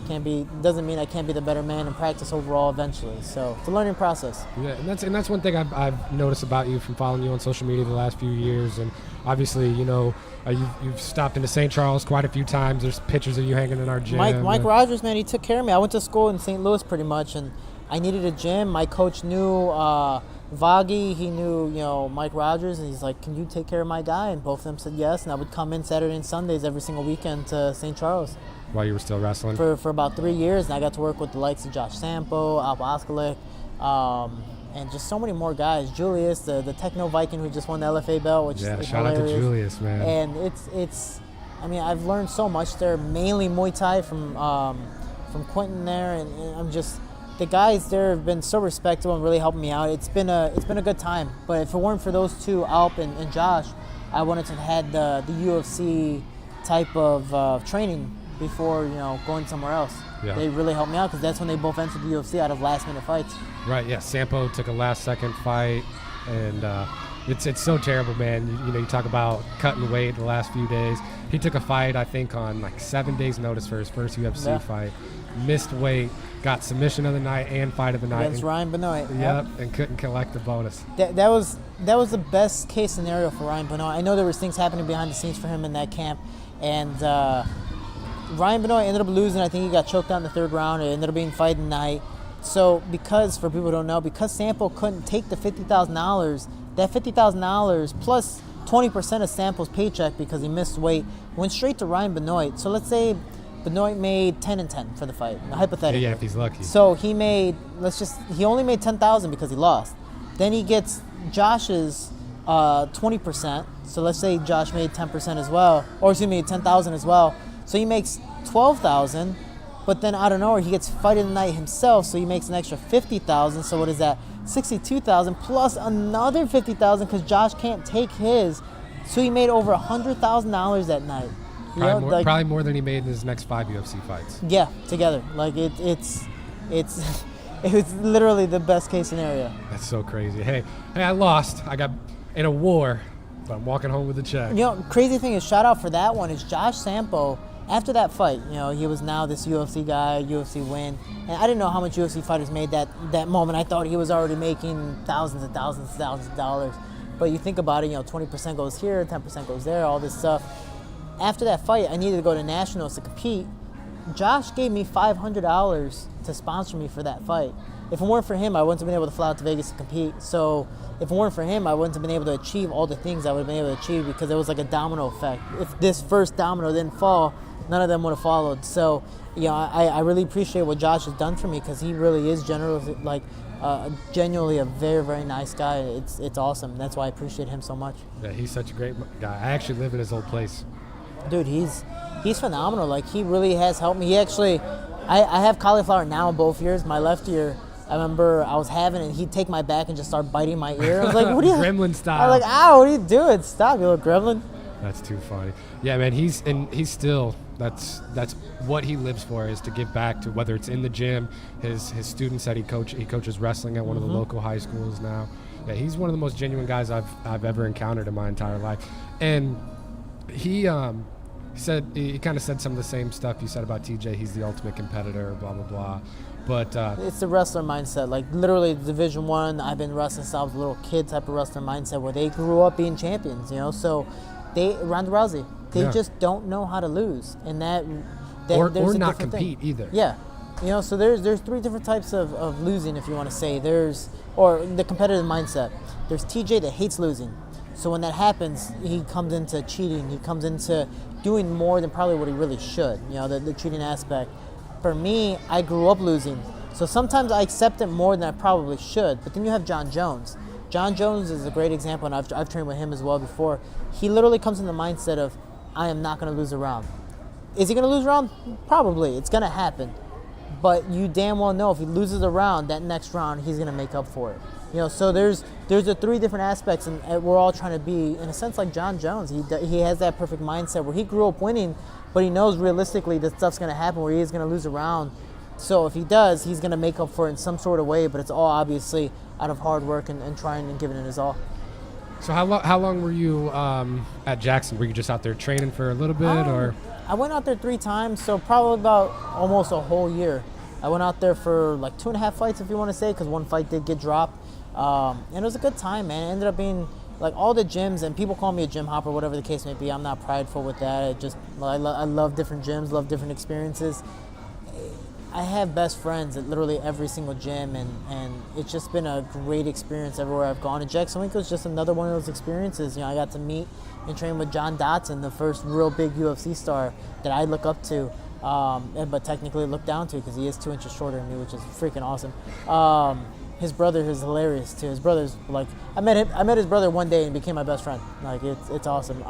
Doesn't mean I can't be the better man in practice overall eventually. So it's a learning process. Yeah, and that's one thing I've noticed about you from following you on social media the last few years. And obviously, you know, you've stopped into St. Charles quite a few times. There's pictures of you hanging in our gym. Mike Rogers, man, he took care of me. I went to school in St. Louis pretty much, and I needed a gym. My coach knew Vaghi, he knew, Mike Rogers, and he's like, can you take care of my guy? And both of them said yes, and I would come in Saturday and Sundays every single weekend to St. Charles. While you were still wrestling? For about 3 years, and I got to work with the likes of Josh Sampo, Alp Oskalik, and just so many more guys. Julius, the Techno Viking who just won the LFA belt, which is shout hilarious. out to Julius, man. And it's I mean, I've learned so much there, mainly Muay Thai from Quentin there, and I'm just, the guys there have been so respectful and really helping me out. It's been a good time. But if it weren't for those two, Alp and Josh, I wouldn't have had the UFC type of training before going somewhere else. Yeah. They really helped me out because that's when they both entered the UFC out of last-minute fights. Right. Yeah. Sampo took a last-second fight, and it's so terrible, man. You talk about cutting weight the last few days. He took a fight, I think, on like 7 days' notice for his first UFC fight. Missed weight, got submission of the night and fight of the night against Ryan Benoit. Yep, and couldn't collect the bonus. That was the best case scenario for Ryan Benoit. I know there was things happening behind the scenes for him in that camp, and Ryan Benoit ended up losing. I think he got choked out in the third round. It ended up being fight of the night. So for people who don't know, because Sampo couldn't take the $50,000, that $50,000 plus 20% of Sampo's paycheck because he missed weight went straight to Ryan Benoit. So let's say Benoit made 10-10 for the fight, hypothetically. Yeah, if he's lucky. So he only made $10,000 because he lost. Then he gets Josh's 20%. So let's say Josh made 10% as well, or excuse me, 10,000 as well. So he makes 12,000. But then out of nowhere, he gets fight of the night himself, so he makes an extra 50,000. So what is that? 62,000 plus another 50,000 because Josh can't take his. So he made over $100,000 that night. Probably more than he made in his next 5 UFC fights. Yeah, together. Like it's literally the best case scenario. That's so crazy. Hey, I lost. I got in a war, but I'm walking home with a check. Crazy thing is, shout out for that one is Josh Sampo. After that fight, he was now this UFC guy, UFC win. And I didn't know how much UFC fighters made that moment. I thought he was already making thousands and thousands and thousands of dollars. But you think about it, 20% goes here, 10% goes there, all this stuff. After that fight, I needed to go to nationals to compete. Josh gave me $500 to sponsor me for that fight. If it weren't for him, I wouldn't have been able to fly out to Vegas to compete. So if it weren't for him, I wouldn't have been able to achieve all the things I would have been able to achieve because it was like a domino effect. If this first domino didn't fall, none of them would have followed. So, I really appreciate what Josh has done for me because he really is genuinely a very, very nice guy. It's awesome. That's why I appreciate him so much. Yeah, he's such a great guy. I actually live in his old place. Dude, he's phenomenal. Like, he really has helped me. He actually, I have cauliflower now in both ears. My left ear, I remember I was having it, and he'd take my back and just start biting my ear. I was like, what are you... Gremlin style. I was like, ow, what are you doing? Stop, you little gremlin. That's too funny. Yeah, man, he's still, that's what he lives for, is to give back to, whether it's in the gym, his students that he coaches wrestling at one of the local high schools now. Yeah, he's one of the most genuine guys I've ever encountered in my entire life. And he said, he kind of said some of the same stuff you said about TJ. He's the ultimate competitor, blah blah blah. But it's the wrestler mindset, like literally Division One. I've been wrestling since I was a little kid type of wrestler mindset, where they grew up being champions, you know. So Ronda Rousey, they just don't know how to lose, and that or there's a not different compete thing. either. Yeah, you know. So there's three different types of losing, if you want to say. Or the competitive mindset. There's TJ that hates losing. So when that happens, he comes into cheating. He comes into doing more than probably what he really should. You know, the cheating aspect. For me, I grew up losing. So sometimes I accept it more than I probably should. But then you have John Jones. John Jones is a great example, and I've trained with him as well before. He literally comes in the mindset of, I am not going to lose a round. Is he going to lose a round? Probably. It's going to happen. But you damn well know if he loses a round, that next round he's going to make up for it. You know, so there's the three different aspects, and we're all trying to be, in a sense, like John Jones. He has that perfect mindset where he grew up winning, but he knows realistically that stuff's going to happen where he is going to lose a round. So if he does, he's going to make up for it in some sort of way, but it's all obviously out of hard work and trying and giving it his all. So how long were you at Jackson? Were you just out there training for a little bit, or? I went out there 3 times, so probably about almost a whole year. I went out there for like 2.5 fights, if you want to say, because one fight did get dropped. And it was a good time, man. It ended up being like all the gyms, and people call me a gym hopper, whatever the case may be. I'm not prideful with that. I love different gyms, love different experiences. I have best friends at literally every single gym, and it's just been a great experience everywhere I've gone. And Jackson Wink was just another one of those experiences. You know, I got to meet and train with John Dotson, the first real big UFC star that I look up to, but technically look down to, because he is 2 inches shorter than me, which is freaking awesome. His brother is hilarious too. His brother's like, I met his brother one day and became my best friend. Like it's awesome.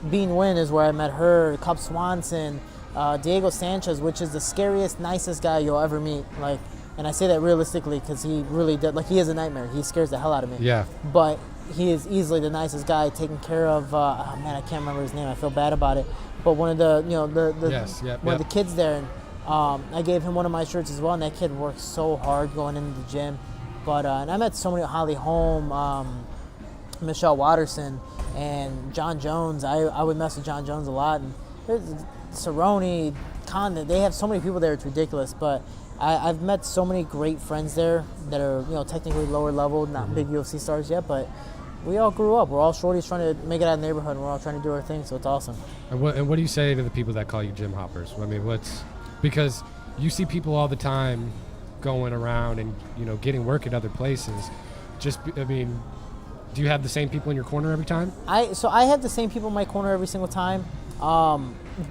Bean Wynn is where I met her. Cub Swanson. Diego Sanchez, which is the scariest, nicest guy you'll ever meet. Like, and I say that realistically because he really did. Like, he is a nightmare. He scares the hell out of me. Yeah. But he is easily the nicest guy, taking care of. Oh man, I can't remember his name. I feel bad about it. But one of the, you know, one of the kids there, and I gave him one of my shirts as well. And that kid worked so hard going into the gym. But and I met so many, Holly Holm, Michelle Watterson, and John Jones. I would mess with John Jones a lot, and there's Cerrone, Condon. They have so many people there, it's ridiculous. But I've met so many great friends there that are, you know, technically lower level, not big UFC stars yet, but we all grew up. We're all shorties trying to make it out of the neighborhood, and we're all trying to do our thing, so it's awesome. And what do you say to the people that call you gym hoppers? I mean, because you see people all the time going around and, you know, getting work at other places. I mean, do you have the same people in your corner every time? I have the same people in my corner every single time.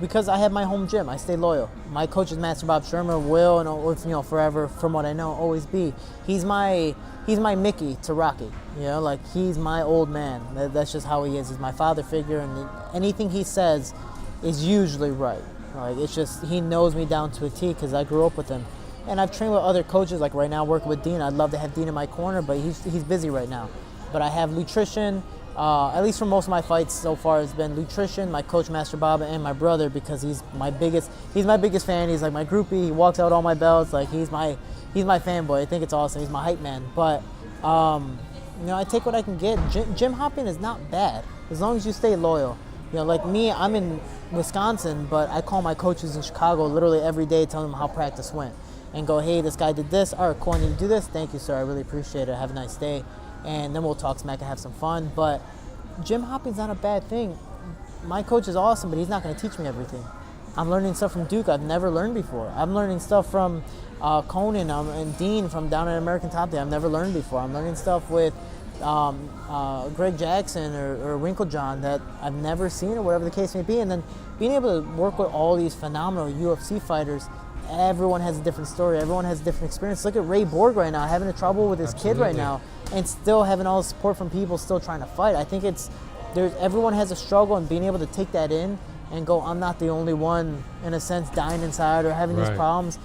Because I have my home gym, I stay loyal. My coach is Master Bob Shermer, will, and, you know, forever, from what I know, always be. He's my Mickey to Rocky. You know, like, he's my old man. That's just how he is. He's my father figure, and anything he says is usually right. Like, it's just, he knows me down to a T because I grew up with him. And I've trained with other coaches, like right now working with Dean. I'd love to have Dean in my corner, but he's busy right now. But I have nutrition. At least for most of my fights so far, it's been nutrition, my coach Master Bob, and my brother, because he's my biggest fan. He's like my groupie. He walks out all my belts. Like, he's my fanboy. I think it's awesome. He's my hype man. But you know, I take what I can get. Gym hopping is not bad as long as you stay loyal. You know, like me, I'm in Wisconsin, but I call my coaches in Chicago literally every day, telling them how practice went, and go, hey, this guy did this. All right, cool. I need to do this. Thank you, sir. I really appreciate it. Have a nice day. And then we'll talk smack and have some fun. But gym hopping's not a bad thing. My coach is awesome, but he's not going to teach me everything. I'm learning stuff from Duke I've never learned before. I'm learning stuff from Conan and Dean from down at American Top Day I've never learned before. I'm learning stuff with Greg Jackson or Winklejohn that I've never seen, or whatever the case may be. And then being able to work with all these phenomenal UFC fighters. Everyone has a different story. Everyone has a different experience. Look at Ray Borg right now, having trouble with his kid right now, and still having all the support from people still trying to fight. I think everyone has a struggle, and being able to take that in and go, I'm not the only one, in a sense, dying inside or having these Right. problems.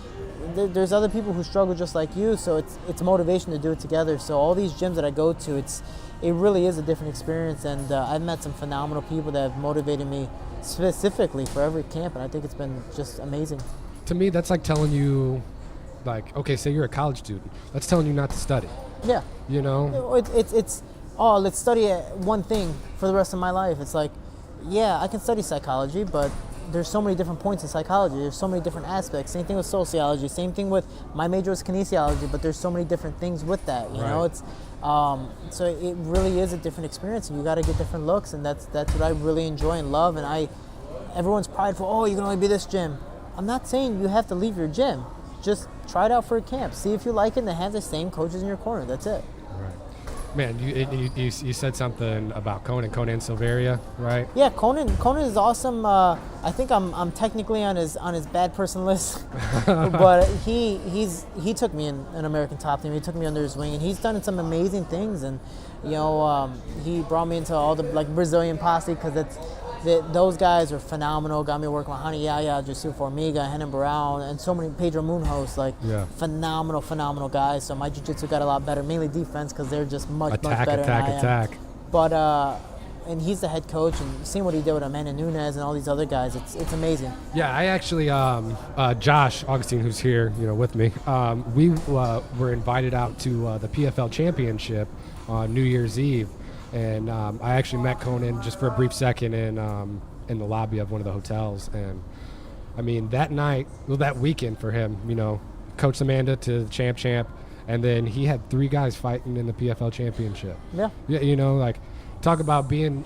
There's other people who struggle just like you, so it's motivation to do it together. So all these gyms that I go to, it really is a different experience, and I've met some phenomenal people that have motivated me specifically for every camp, and I think it's been just amazing. To me, that's like telling you, like, okay, say you're a college student. That's telling you not to study. Yeah. You know? It's oh, let's study one thing for the rest of my life. It's like, yeah, I can study psychology, but there's so many different points in psychology. There's so many different aspects. Same thing with sociology. Same thing with my major was kinesiology, but there's so many different things with that. You know, Right. it's so it really is a different experience, and you got to get different looks, and that's what I really enjoy and love. And everyone's prideful. Oh, you can only be this gym. I'm not saying you have to leave your gym. Just try it out for a camp. See if you like it, and then have the same coaches in your corner. That's it. Right. Man, you said something about Conan Silveria, right? Yeah, Conan is awesome. I think I'm technically on his bad person list, but he took me in an American Top Team. He took me under his wing, and he's done some amazing things. And he brought me into all the Brazilian posse because those guys are phenomenal. Got me working with Hani Yaya, Jusuf Formiga, Henan Brown, and so many Pedro Munhoz, phenomenal guys. So my jiu-jitsu got a lot better, mainly defense because they're just much better than I am. Attack. But and he's the head coach, and seeing what he did with Amanda Nunes and all these other guys, it's amazing. Yeah, I actually, Josh Augustine, who's here, with me, we were invited out to the PFL Championship on New Year's Eve. And I actually met Conan just for a brief second in the lobby of one of the hotels. And I mean, that night, that weekend for him, coached Amanda to the champ, and then he had 3 guys fighting in the PFL Championship. Yeah. Talk about being,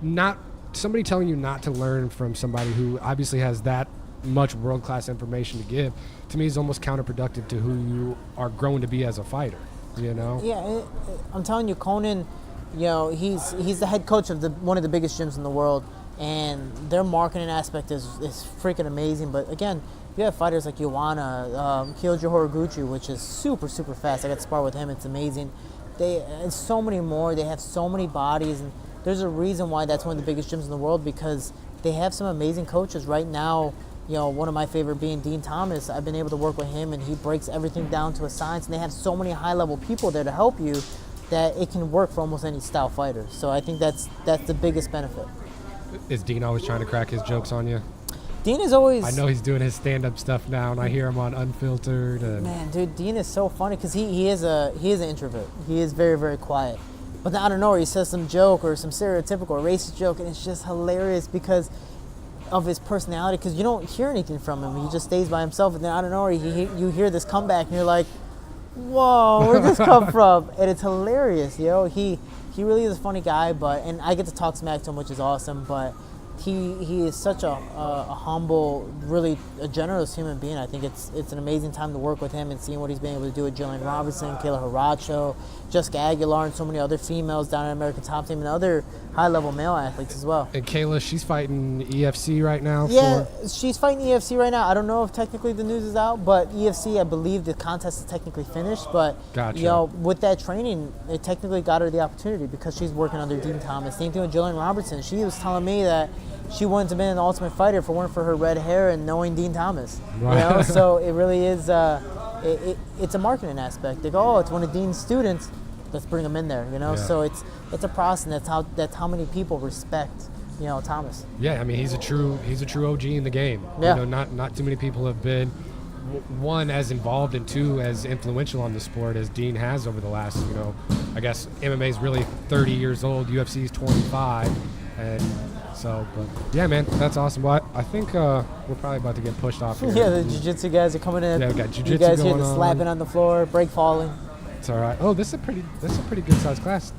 not somebody telling you not to learn from somebody who obviously has that much world-class information to give. To me, is almost counterproductive to who you are growing to be as a fighter. Yeah, I'm telling you, Conan, he's the head coach of one of the biggest gyms in the world, and their marketing aspect is freaking amazing. But again, you have fighters like Ioana, Kyoji Horiguchi, which is super, super fast. I got to spar with him. It's amazing. And so many more. They have so many bodies, and there's a reason why that's one of the biggest gyms in the world, because they have some amazing coaches right now. One of my favorite being Dean Thomas. I've been able to work with him, and he breaks everything down to a science, and they have so many high-level people there to help you that it can work for almost any style fighter. So I think that's the biggest benefit. Is Dean always trying to crack his jokes on you? Dean is always... I know he's doing his stand-up stuff now, and I hear him on Unfiltered. And man, dude, Dean is so funny because he is an introvert. He is very, very quiet. But then out of nowhere, he says some joke or some stereotypical or racist joke, and it's just hilarious because of his personality, because you don't hear anything from him. He just stays by himself, and then I don't know, you hear this comeback, and you're like, whoa, where'd this come from? And it's hilarious, He really is a funny guy, and I get to talk smack to him, which is awesome, but he is such a humble, really a generous human being. I think it's an amazing time to work with him and seeing what he's been able to do with Jillian Robinson, Kayla Haracho, Jessica Aguilar, and so many other females down at American Top Team, and other high-level male athletes as well. And Kayla, she's fighting EFC right now? Yeah, she's fighting EFC right now. I don't know if technically the news is out, but EFC, I believe the contest is technically finished. But Gotcha. With that training, it technically got her the opportunity because she's working under Dean Thomas. Same thing with Jillian Robertson. She was telling me that she wouldn't have been an Ultimate Fighter if it weren't for her red hair and knowing Dean Thomas. Right. So it really is. It's a marketing aspect. They go, oh, it's one of Dean's students. Let's bring him in there. Yeah. So it's a process. That's how many people respect Thomas. Yeah, I mean he's a true OG in the game. Yeah. Not too many people have been one as involved and two as influential on the sport as Dean has over the last I guess MMA is really 30 years old. UFC is 25, and so, but yeah, man, that's awesome. Well, I think we're probably about to get pushed off here. Yeah, the jiu-jitsu guys are coming in. Yeah, we got jiu-jitsu You guys hear going the on. slapping on the floor, break falling. It's all right. Oh, this is a pretty good sized class.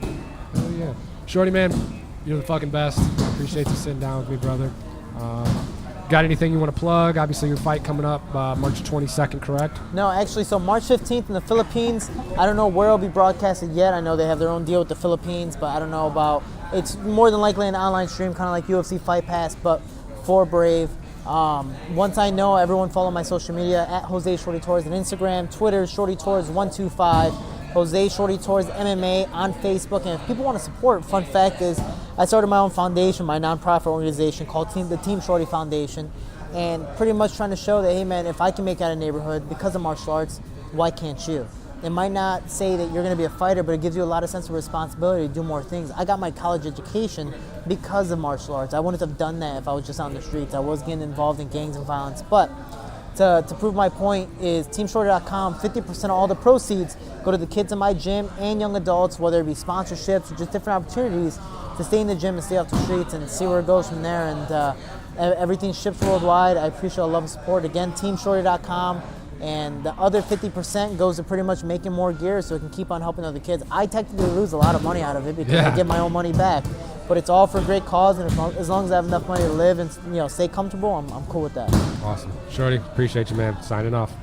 Oh yeah, Shorty, man, you're the fucking best. Appreciate you sitting down with me, brother. Got anything you want to plug? Obviously, your fight coming up March 22nd, correct? No, actually, so March 15th in the Philippines. I don't know where it'll be broadcasted yet. I know they have their own deal with the Philippines, but I don't know about. It's more than likely an online stream, kind of like UFC Fight Pass, but for Brave. Once I know, everyone follow my social media at Jose Shorty Torres on Instagram, Twitter, Shorty Torres 125, Jose Shorty Torres MMA on Facebook. And if people want to support, fun fact is I started my own foundation, my nonprofit organization called the Team Shorty Foundation, and pretty much trying to show that, hey man, if I can make it out of neighborhood because of martial arts, why can't you? It might not say that you're going to be a fighter, but it gives you a lot of sense of responsibility to do more things. I got my college education because of martial arts. I wouldn't have done that if I was just on the streets. I was getting involved in gangs and violence. But to prove my point is TeamShorty.com, 50% of all the proceeds go to the kids in my gym and young adults, whether it be sponsorships or just different opportunities to stay in the gym and stay off the streets and see where it goes from there. And everything ships worldwide. I appreciate all the love and support. Again, TeamShorty.com. And the other 50% goes to pretty much making more gear so it can keep on helping other kids. I technically lose a lot of money out of it because I get my own money back. But it's all for a great cause, and as long as I have enough money to live and stay comfortable, I'm cool with that. Awesome. Shorty, appreciate you, man. Signing off.